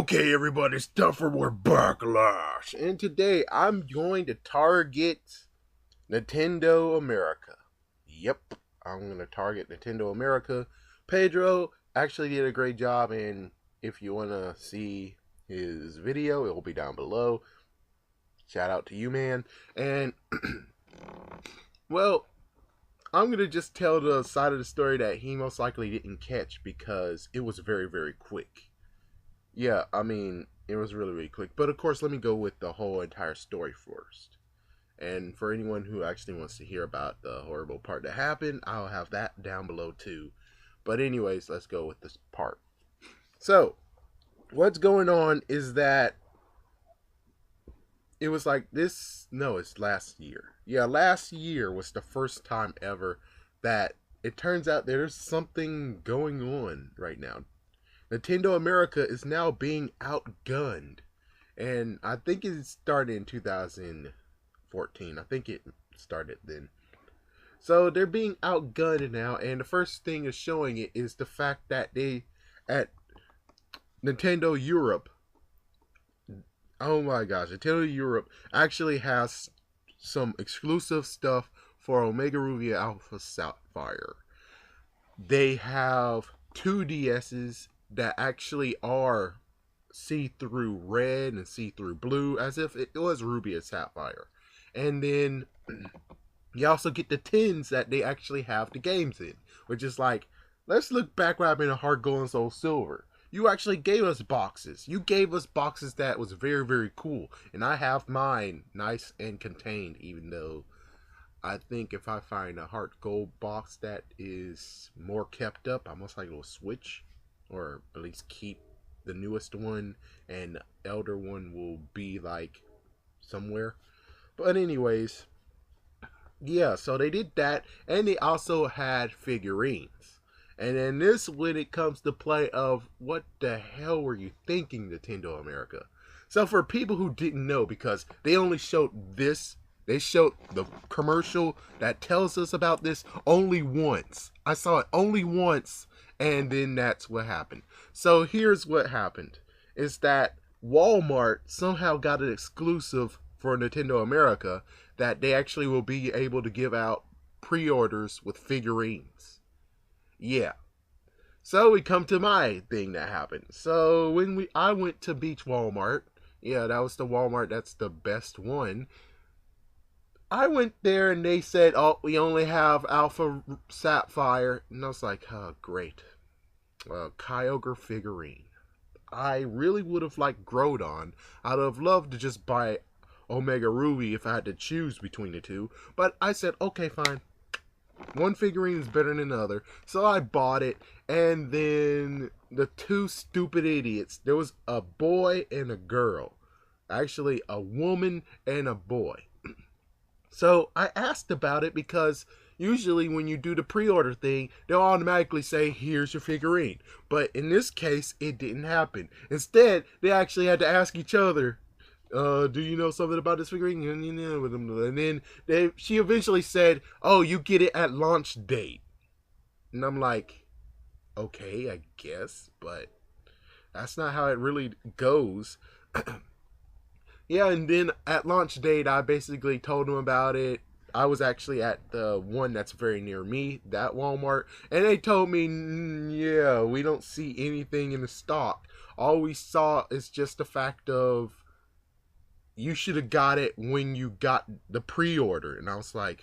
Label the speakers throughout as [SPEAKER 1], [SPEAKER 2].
[SPEAKER 1] Okay, everybody, it's time for more Backlash. And today I'm going to target Nintendo America. Yep, I'm going to target Nintendo America. Pedro actually did a great job, and if you want to see his video, it will be down below. Shout out to you, man. And, well, I'm going to just tell the side of the story that he most likely didn't catch because it was very, very quick. Yeah, I mean, it was really, really quick. But of course, let me go with the whole entire story first. And for anyone who actually wants to hear about the horrible part that happened, I'll have that down below too. But anyways, let's go with this part. So, what's going on is that it was like this, no, it's last year. Yeah, last year was the first time ever that it turns out there's something going on right now. Nintendo America is now being outgunned. And I think it started in 2014. I think it started then. So they're being outgunned now. And the first thing is showing it is the fact that they, at Nintendo Europe, oh my gosh, Nintendo Europe actually has some exclusive stuff for Omega Ruby Alpha Sapphire. They have 2DSs that actually are see-through red and see-through blue, as if it was Ruby and Sapphire. And then you also get the tins that they actually have the games in, which is like, let's look back what happened in Heart Gold and Soul Silver. You actually gave us boxes. You gave us boxes that was very, very cool. And I have mine nice and contained, even though I think if I find a Heart Gold box that is more kept up, I most likely will switch. Or at least keep the newest one, and the elder one will be like somewhere. But anyways, yeah, so they did that, and they also had figurines. And then this, when it comes to play of what the hell were you thinking, Nintendo America? So for people who didn't know, because they only showed this, they showed the commercial that tells us about this only once. I saw it only once. And then that's what happened. So here's what happened. Is that Walmart somehow got an exclusive for Nintendo America that they actually will be able to give out pre-orders with figurines. Yeah. So we come to my thing that happened. So when I went to Beach Walmart. Yeah, that was the Walmart that's the best one. I went there and they said, oh, we only have Alpha Sapphire. And I was like, oh, great. Kyogre figurine. I really would have liked Groudon. I'd have loved to just buy Omega Ruby if I had to choose between the two. But I said, okay, fine. One figurine is better than the other. So I bought it. And then the two stupid idiots. There was a boy and a girl. Actually, a woman and a boy. So I asked about it because usually when you do the pre-order thing, they'll automatically say, here's your figurine. But in this case, it didn't happen. Instead, they actually had to ask each other, do you know something about this figurine? And then she eventually said, oh, you get it at launch date. And I'm like, okay, I guess, but that's not how it really goes. Yeah, and then at launch date, I basically told them about it. I was actually at the one that's very near me, that Walmart, and they told me, yeah, we don't see anything in the stock. All we saw is just the fact of, you should have got it when you got the pre-order. And I was like,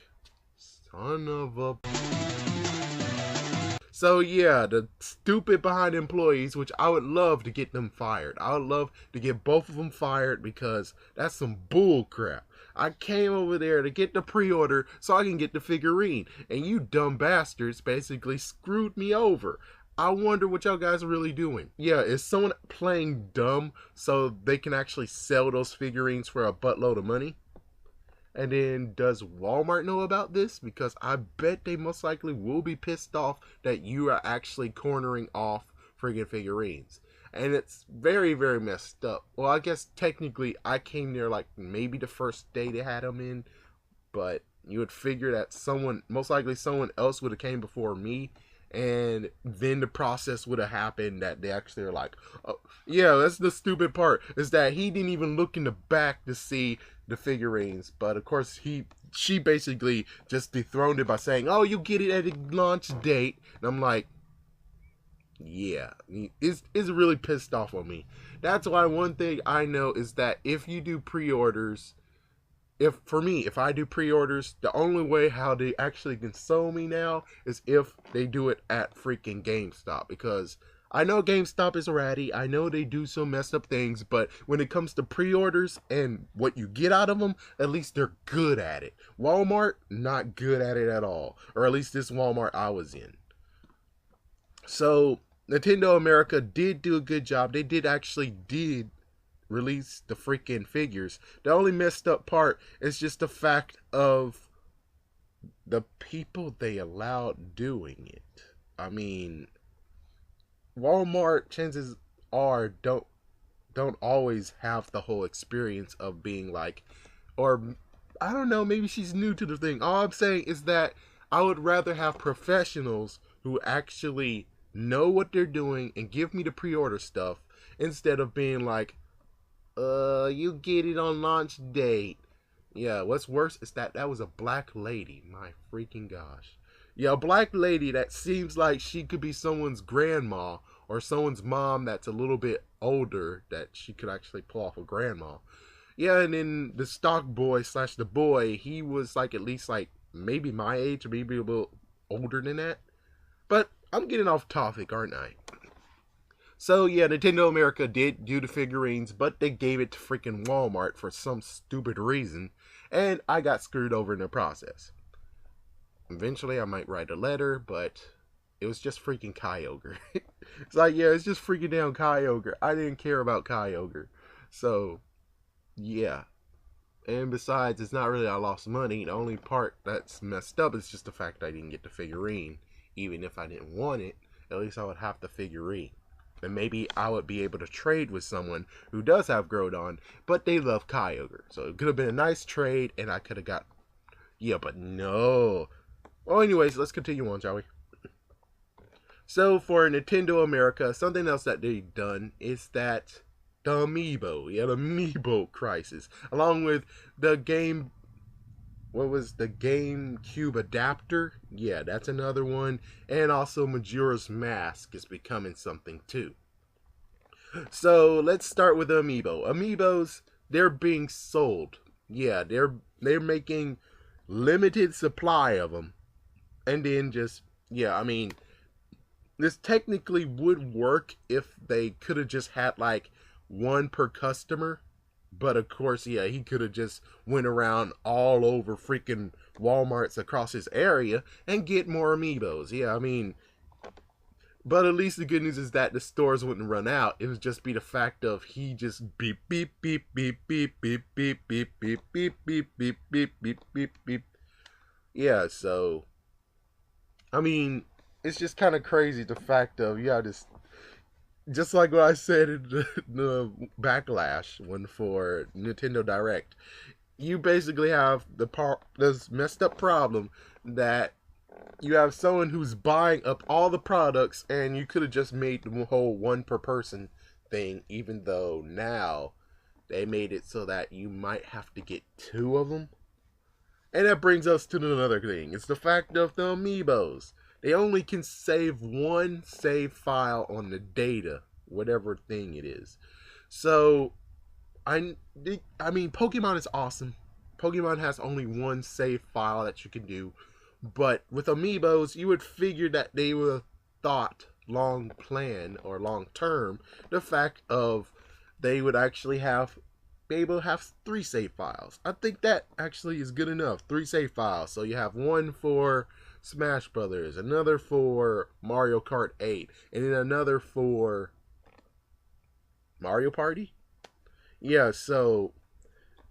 [SPEAKER 1] son of a... So yeah, the stupid behind employees, which I would love to get them fired. I would love to get both of them fired because that's some bull crap. I came over there to get the pre-order so I can get the figurine. And you dumb bastards basically screwed me over. I wonder what y'all guys are really doing. Yeah, is someone playing dumb so they can actually sell those figurines for a buttload of money? And then, does Walmart know about this? Because I bet they most likely will be pissed off that you are actually cornering off friggin' figurines. And it's very, very messed up. Well, I guess technically I came there like maybe the first day they had them in. But you would figure that someone, most likely someone else would have came before me. and then the process would have happened that they actually are like, oh, yeah, that's the stupid part, is that he didn't even look in the back to see the figurines, but of course she basically just dethroned it by saying, oh, you get it at a launch date, and I'm like, yeah, it's really pissed off on me. That's why one thing I know is that if you do pre-orders, if I do pre-orders, the only way how they actually console me now is if they do it at freaking GameStop, because I know GameStop is ratty, I know they do some messed up things, but when it comes to pre-orders and what you get out of them, at least they're good at it. Walmart, not good at it at all, or at least this Walmart I was in. So Nintendo America did do a good job. They did release the freaking figures. The only messed up part is just the fact of the people they allowed doing it. I mean, Walmart, chances are, don't always have the whole experience of being like, or I don't know, maybe she's new to the thing. All I'm saying is that I would rather have professionals who actually know what they're doing and give me the pre-order stuff, instead of being like, you get it on launch date. Yeah, what's worse is that was a black lady. My freaking gosh. Yeah, a black lady that seems like she could be someone's grandma or someone's mom that's a little bit older, that she could actually pull off a grandma. Yeah, and then the stock boy / the boy, he was like at least like maybe my age or maybe a little older than that. But I'm getting off topic, aren't I? So yeah, Nintendo America did do the figurines, but they gave it to freaking Walmart for some stupid reason, and I got screwed over in the process. Eventually I might write a letter, but it was just freaking Kyogre. It's like, yeah, it's just freaking down Kyogre. I didn't care about Kyogre. So, yeah. And besides, it's not really I lost money. The only part that's messed up is just the fact I didn't get the figurine. Even if I didn't want it, at least I would have the figurine. And maybe I would be able to trade with someone who does have Groudon, but they love Kyogre. So it could have been a nice trade, and I could have got... Yeah, but no. Well, anyways, let's continue on, shall we? So, for Nintendo America, something else that they've done is that the Amiibo. Yeah, the Amiibo crisis. Along with the game... What was the GameCube adapter? Yeah, that's another one. And also Majora's Mask is becoming something too. So let's start with the Amiibo. Amiibos, they're being sold. Yeah, they're making limited supply of them. And then just, yeah, I mean, this technically would work if they could have just had like one per customer. But of course, yeah, he could have just went around all over freaking Walmarts across his area and get more Amiibos. Yeah, I mean, but at least the good news is that the stores wouldn't run out. It would just be the fact of he just beep beep beep beep beep beep beep beep beep beep beep beep beep beep beep beep. Yeah, so I mean, it's just kind of crazy the fact of, yeah, just like what I said in the Backlash one for Nintendo Direct, you basically have this messed up problem that you have someone who's buying up all the products, and you could have just made the whole one per person thing, even though now they made it so that you might have to get two of them. And that brings us to another thing. It's the fact of the Amiibos. They only can save one save file on the data, whatever thing it is. So, I mean, Pokemon is awesome. Pokemon has only one save file that you can do. But with Amiibos, you would figure that they would have thought long plan or long term the fact of they would actually be able to have 3 save files. I think that actually is good enough. 3 save files. So you have one for Smash Brothers, another for Mario Kart 8, and then another for Mario Party. Yeah, so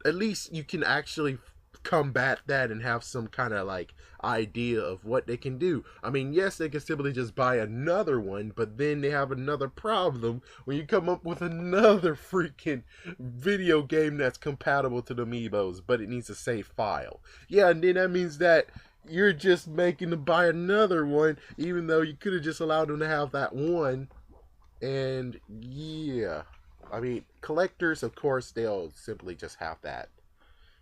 [SPEAKER 1] at least you can actually combat that and have some kind of like idea of what they can do. I mean, yes, they can simply just buy another one, but then they have another problem when you come up with another freaking video game that's compatible to the Amiibos, but it needs a save file. Yeah, and then that means that You're just making them buy another one, even though you could have just allowed them to have that one. And yeah, I mean, collectors, of course, they'll simply just have that,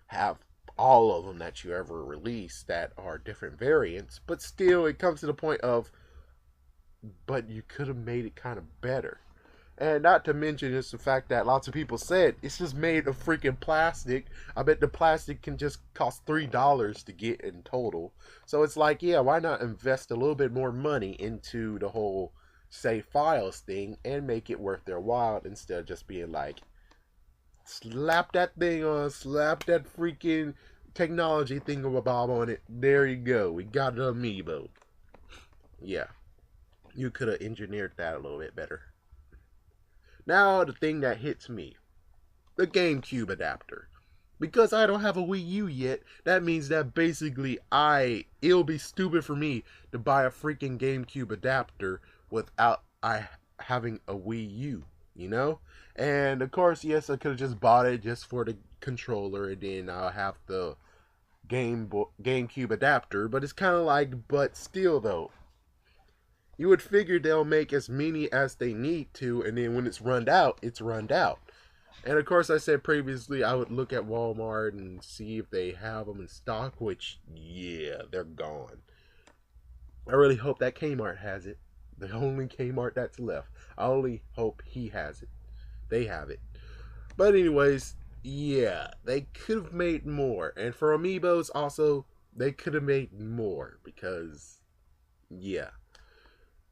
[SPEAKER 1] have all of them that you ever release that are different variants. But still, it comes to the point of, but you could have made it kind of better. And not to mention just the fact that lots of people said it's just made of freaking plastic. I bet the plastic can just cost $3 to get in total. So it's like, yeah, why not invest a little bit more money into the whole save files thing and make it worth their while instead of just being like, slap that thing on, slap that freaking technology thingamabob on it. There you go. We got an amiibo. Yeah, you could have engineered that a little bit better. Now, the thing that hits me, the GameCube adapter. Because I don't have a Wii U yet, that means that basically it'll be stupid for me to buy a freaking GameCube adapter without I having a Wii U, you know? And of course, yes, I could have just bought it just for the controller and then I'll have the GameCube adapter, but it's kind of like, but still though, you would figure they'll make as many as they need to, and then when it's run out, it's run out. And of course, I said previously I would look at Walmart and see if they have them in stock, which, yeah, they're gone. I really hope that Kmart has it. The only Kmart that's left. I only hope he has it. They have it. But anyways, yeah, they could have made more. And for Amiibos also, they could have made more because, yeah.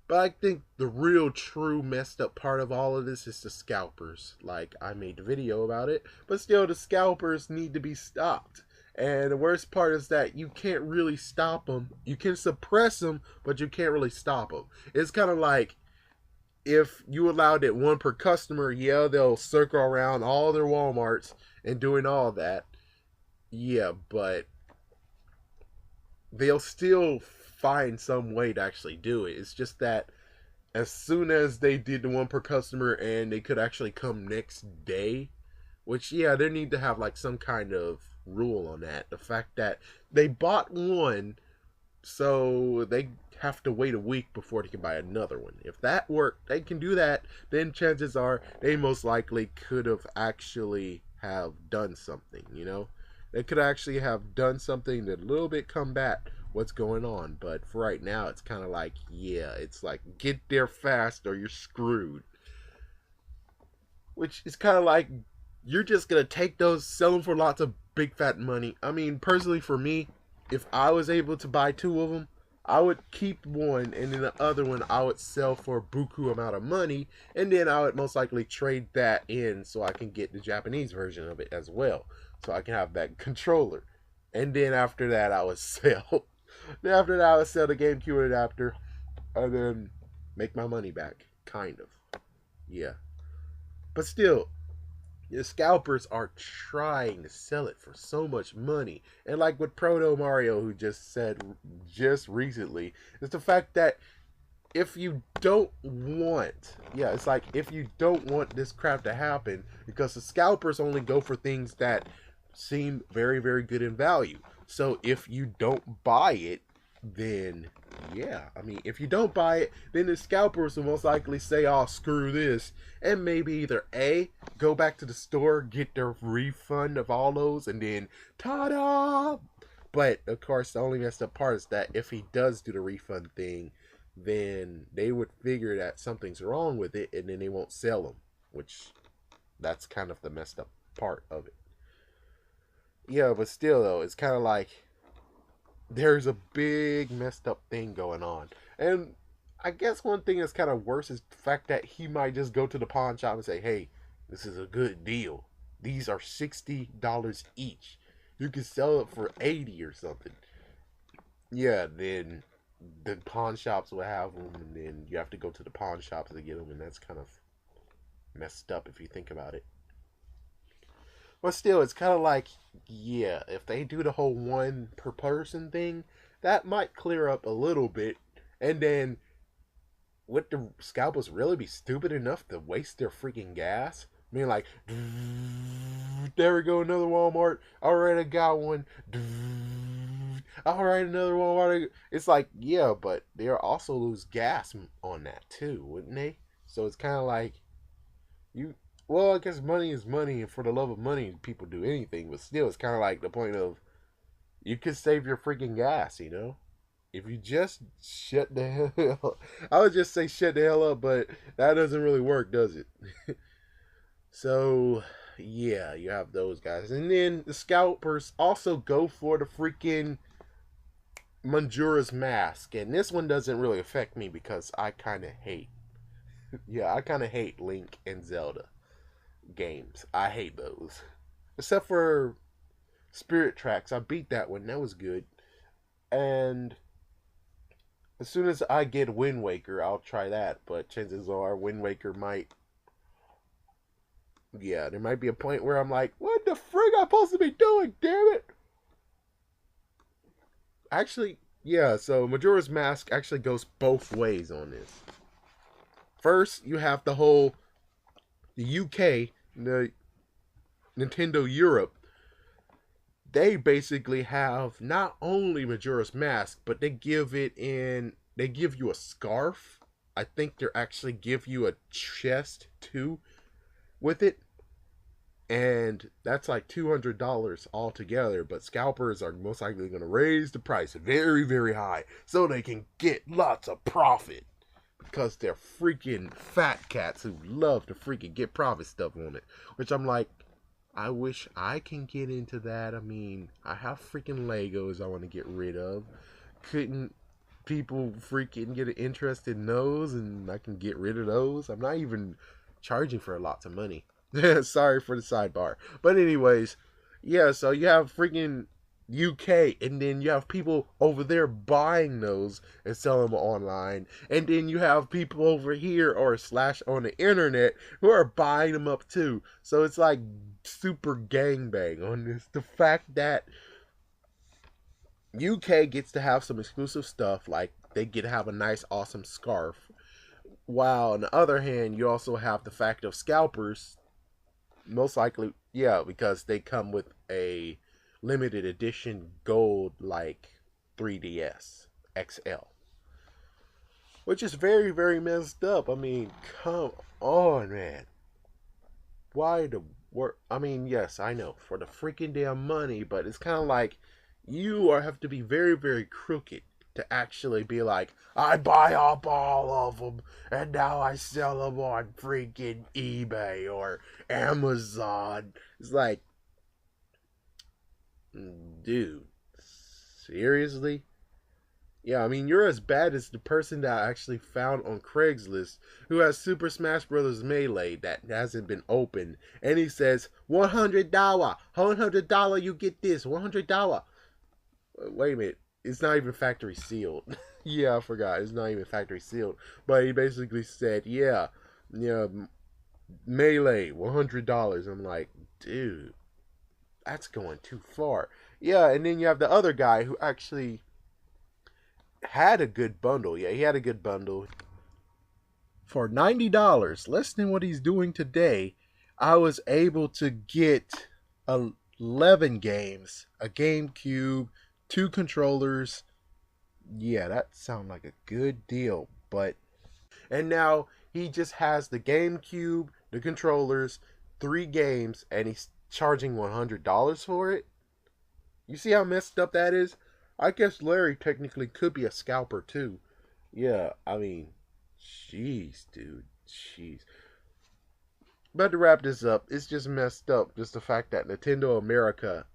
[SPEAKER 1] But I think the real true messed up part of all of this is the scalpers. Like, I made a video about it, but still the scalpers need to be stopped. And the worst part is that you can't really stop them. You can suppress them, but you can't really stop them. It's kind of like if you allowed it one per customer, yeah, they'll circle around all their Walmarts and doing all that. Yeah, but they'll still find some way to actually do it. It's just that as soon as they did the one per customer and they could actually come next day, which, yeah, they need to have like some kind of rule on that. The fact that they bought one, so they have to wait a week before they can buy another one. If that worked, they can do that, then chances are they most likely could have actually have done something, you know? They could actually have done something to a little bit combat what's going on. But for right now, it's kind of like, yeah, it's like, get there fast or you're screwed. Which is kind of like, you're just going to take those, sell them for lots of big fat money. I mean, personally for me, if I was able to buy two of them, I would keep one and then the other one I would sell for a buku amount of money, and then I would most likely trade that in so I can get the Japanese version of it as well. So I can have that controller. And then after that I would sell. Then after that I would sell the GameCube adapter and then make my money back. Kind of. Yeah. But still, the scalpers are trying to sell it for so much money. And like with Protomario, who just said just recently, is the fact that if you don't want, yeah, it's like if you don't want this crap to happen, because the scalpers only go for things that seem very, very good in value. So if you don't buy it, then yeah, I mean, if you don't buy it, then the scalpers will most likely say, oh, screw this, and maybe either A, go back to the store, get their refund of all those, and then ta-da! But of course, the only messed up part is that if he does do the refund thing, then they would figure that something's wrong with it, and then they won't sell them, which that's kind of the messed up part of it. Yeah, but still though, it's kind of like there's a big messed up thing going on. And I guess one thing that's kind of worse is the fact that he might just go to the pawn shop and say, hey, this is a good deal. These are $60 each. You can sell it for 80 or something. Yeah, then the pawn shops will have them, and then you have to go to the pawn shops to get them, and that's kind of messed up if you think about it. But still, it's kind of like, yeah, if they do the whole one per person thing, that might clear up a little bit. And then, would the scalpers really be stupid enough to waste their freaking gas? Being like, there we go, another Walmart. All right, I got one. All right, another Walmart. It's like, yeah, but they'll also lose gas on that too, wouldn't they? So it's kind of like you. Well, I guess money is money, and for the love of money, people do anything. But still, it's kind of like the point of you could save your freaking gas, you know? If you just shut the hell up. I would just say shut the hell up, but that doesn't really work, does it? So, yeah, you have those guys. And then the scalpers also go for the freaking Majora's Mask. And this one doesn't really affect me because I kind of hate. Yeah, I kind of hate Link and Zelda games. I hate those. Except for Spirit Tracks. I beat that one. That was good. And as soon as I get Wind Waker, I'll try that. But chances are Wind Waker might. Yeah, there might be a point where I'm like, what the frig am I supposed to be doing? Damn it! Actually, yeah, so Majora's Mask actually goes both ways on this. First, you have the UK, the Nintendo Europe. They basically have not only Majora's Mask, but they give you a scarf. I think they actually give you a chest too with it. And that's like $200 altogether. But scalpers are most likely going to raise the price very, very high so they can get lots of profit. Because they're freaking fat cats who love to freaking get profit stuff on it. Which I'm like, I wish I can get into that. I mean, I have freaking Legos I want to get rid of. Couldn't people freaking get an interest in those and I can get rid of those? I'm not even charging for lots of money. Sorry for the sidebar. But anyways, yeah, so you have freaking UK, and then you have people over there buying those and selling them online, and then you have people over here or slash on the internet who are buying them up too. So it's like super gangbang on this. The fact that UK gets to have some exclusive stuff, like they get to have a nice, awesome scarf. While on the other hand, you also have the fact of scalpers. Most likely, yeah, because they come with a limited edition gold like 3DS XL, which is very, very messed up. I mean, come on, man. Why the work? I mean, yes, I know for the freaking damn money, but it's kind of like you are have to be very, very crooked to actually be like, I buy up all of them and now I sell them on freaking eBay or Amazon. It's like, dude, seriously? Yeah, I mean, you're as bad as the person that I actually found on Craigslist who has Super Smash Bros. Melee that hasn't been opened. And he says, $100, $100, you get this, $100. Wait a minute. It's not even factory sealed. Yeah, I forgot. It's not even factory sealed. But he basically said, yeah, Melee, $100. I'm like, dude, that's going too far. Yeah, and then you have the other guy who actually had a good bundle. Yeah, he had a good bundle. For $90, less than what he's doing today, I was able to get 11 games, a GameCube, 2 controllers. Yeah, that sounds like a good deal. But and now he just has the GameCube, the controllers, 3 games, and he's charging $100 for it. You see how messed up that is? I guess Larry technically could be a scalper too. Yeah, I mean, jeez, dude, jeez. But to wrap this up, it's just messed up. Just the fact that Nintendo America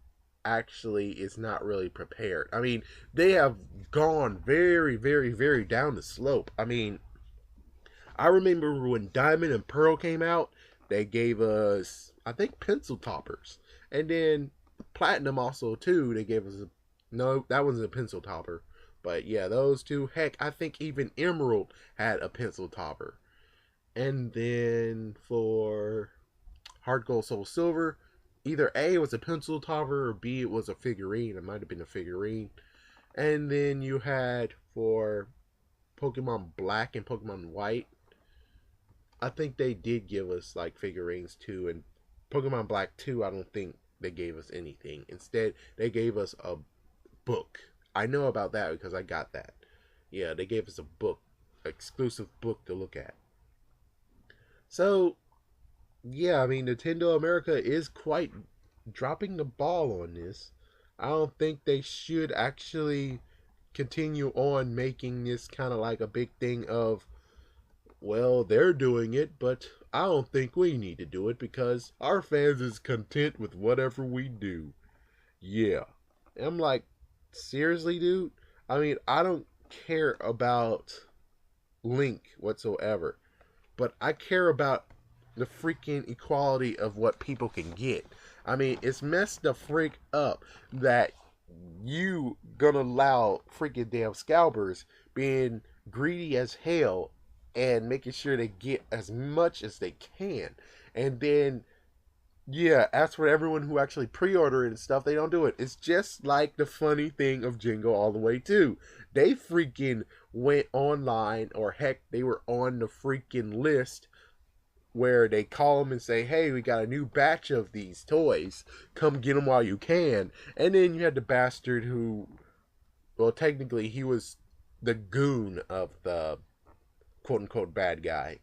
[SPEAKER 1] actually is not really prepared. I mean, they have gone very, very, very down the slope. I mean, I remember when Diamond and Pearl came out, they gave us, I think, pencil toppers. And then Platinum also, too, they gave us a, no, that wasn't a pencil topper. But yeah, those two, heck, I think even Emerald had a pencil topper. And then for Heart Gold Soul Silver, either A, it was a pencil topper, or B, it was a figurine. It might have been a figurine. And then you had for Pokemon Black and Pokemon White, I think they did give us like figurines too, and Pokemon Black 2, I don't think they gave us anything. Instead, they gave us a book. I know about that because I got that. Yeah, they gave us a book, exclusive book to look at. So, yeah, I mean, Nintendo America is quite dropping the ball on this. I don't think they should actually continue on making this kind of like a big thing of, well, they're doing it, but I don't think we need to do it because our fans is content with whatever we do. Yeah. And I'm like, seriously, dude? I mean, I don't care about Link whatsoever, but I care about the freaking equality of what people can get. I mean, it's messed the freak up that you gonna allow freaking damn scalpers being greedy as hell and making sure they get as much as they can. And then, yeah, as for everyone who actually pre-order it and stuff, they don't do it. It's just like the funny thing of Jingle All the Way too. They freaking went online, or heck, they were on the freaking list where they call them and say, hey, we got a new batch of these toys. Come get them while you can. And then you had the bastard who, well, technically he was the goon of the quote-unquote bad guy.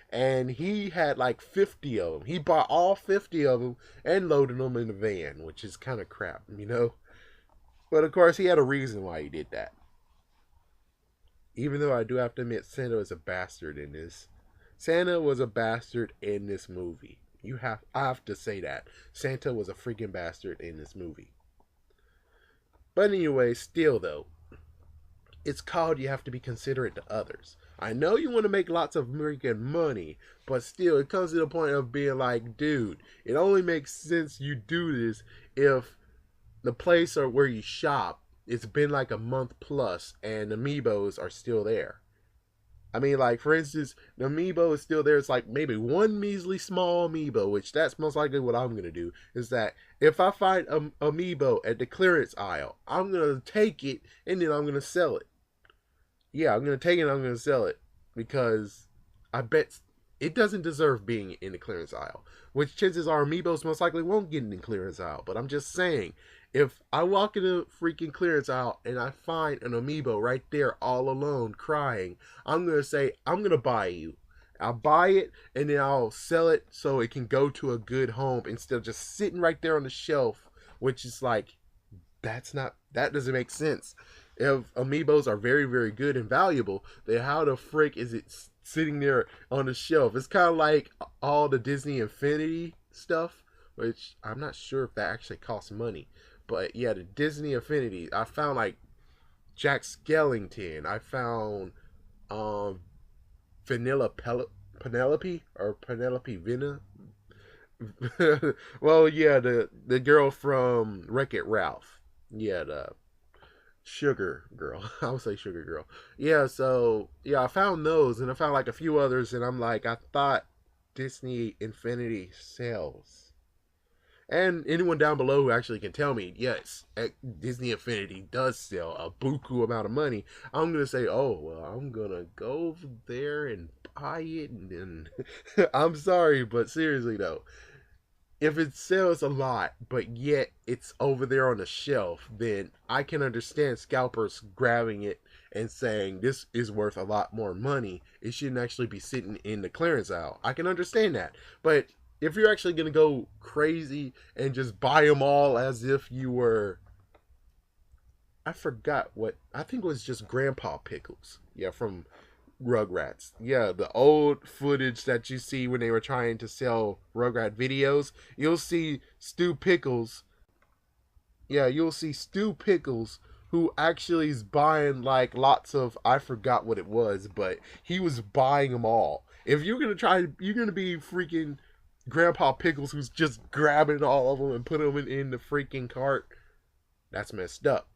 [SPEAKER 1] And he had like 50 of them. He bought all 50 of them and loaded them in the van, which is kind of crap, you know? But of course, he had a reason why he did that. Even though I do have to admit, Santa is a bastard in this. Santa was a bastard in this movie. I have to say that. Santa was a freaking bastard in this movie. But anyway, still though, it's called You Have to Be Considerate to Others. I know you want to make lots of freaking money, but still, it comes to the point of being like, dude, it only makes sense you do this if the place or where you shop, it's been like a month plus and amiibos are still there. I mean, like, for instance, the amiibo is still there. It's like maybe one measly small amiibo, which that's most likely what I'm going to do, is that if I find an amiibo at the clearance aisle, I'm going to take it and then I'm going to sell it. Yeah, I'm going to take it and I'm going to sell it because I bet it doesn't deserve being in the clearance aisle, which chances are amiibos most likely won't get in the clearance aisle. But I'm just saying, if I walk in the freaking clearance aisle and I find an amiibo right there all alone crying, I'm going to say, I'm going to buy you. I'll buy it and then I'll sell it so it can go to a good home instead of just sitting right there on the shelf, which is like, that doesn't make sense. If amiibos are very, very good and valuable, then how the frick is it sitting there on the shelf? It's kind of like all the Disney Infinity stuff, which I'm not sure if that actually costs money. But yeah, the Disney Infinity, I found like Jack Skellington. I found Penelope or Penelope Vina. Well, yeah, the girl from Wreck-It Ralph. Yeah, the Sugar Girl. I would say Sugar Girl. Yeah, so yeah, I found those and I found like a few others, and I'm like, I thought Disney Infinity sells. And anyone down below who actually can tell me, yes, Disney Infinity does sell a buku amount of money, I'm going to say, oh, well, I'm going to go over there and buy it. And then, I'm sorry, but seriously though, if it sells a lot, but yet it's over there on the shelf, then I can understand scalpers grabbing it and saying, this is worth a lot more money. It shouldn't actually be sitting in the clearance aisle. I can understand that. But if you're actually going to go crazy and just buy them all as if you were, I forgot what, I think it was just Grandpa Pickles. Yeah, from Rugrats. Yeah, the old footage that you see when they were trying to sell Rugrat videos. You'll see Stu Pickles. Yeah, you'll see Stu Pickles who actually is buying like lots of, I forgot what it was, but he was buying them all. If you're going to try, you're going to be freaking Grandpa Pickles who's just grabbing all of them and putting them in the freaking cart. That's messed up.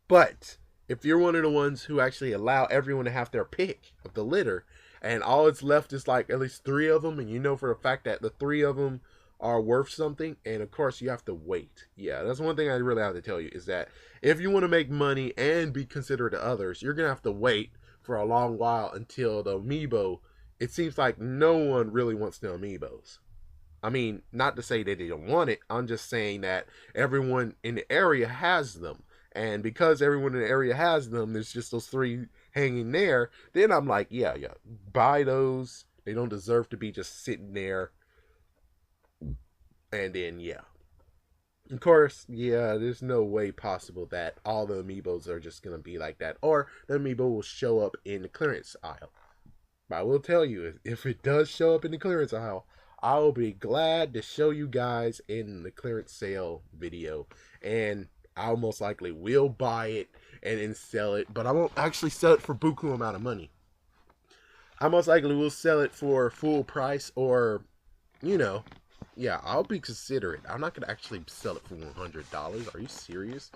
[SPEAKER 1] But if you're one of the ones who actually allow everyone to have their pick of the litter, and all it's left is like at least 3 of them, and you know for a fact that the 3 of them are worth something, and of course you have to wait. Yeah, that's one thing I really have to tell you, is that if you want to make money and be considerate to others, you're going to have to wait for a long while until the amiibo it seems like no one really wants the amiibos. I mean, not to say that they don't want it. I'm just saying that everyone in the area has them. And because everyone in the area has them, there's just those three hanging there. Then I'm like, yeah, buy those. They don't deserve to be just sitting there. And then, yeah. Of course, yeah, there's no way possible that all the amiibos are just going to be like that. Or the amiibo will show up in the clearance aisle. But I will tell you, if it does show up in the clearance aisle, I'll be glad to show you guys in the clearance sale video. And I'll most likely will buy it and then sell it. But I won't actually sell it for buku amount of money. I most likely will sell it for full price or, you know, yeah, I'll be considerate. I'm not going to actually sell it for $100. Are you serious?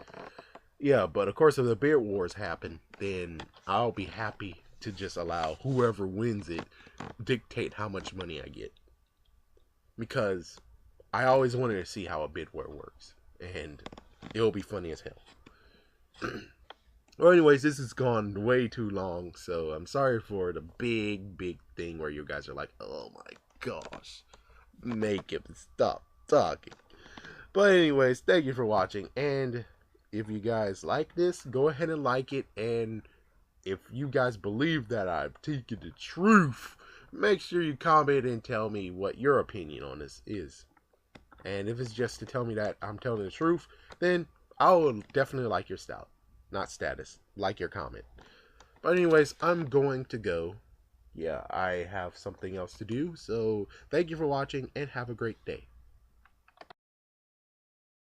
[SPEAKER 1] Yeah, but of course if the Beard Wars happen, then I'll be happy to just allow whoever wins it dictate how much money I get. Because I always wanted to see how a bid war works. And it'll be funny as hell. Well, anyways, this has gone way too long. So I'm sorry for the big thing where you guys are like, oh my gosh. Make him stop talking. But anyways, thank you for watching. And if you guys like this, go ahead and like it. And if you guys believe that I'm taking the truth, make sure you comment and tell me what your opinion on this is. And if it's just to tell me that I'm telling the truth, then I will definitely like your style. Not status. Like your comment. But anyways, I'm going to go. Yeah, I have something else to do. So thank you for watching and have a great day.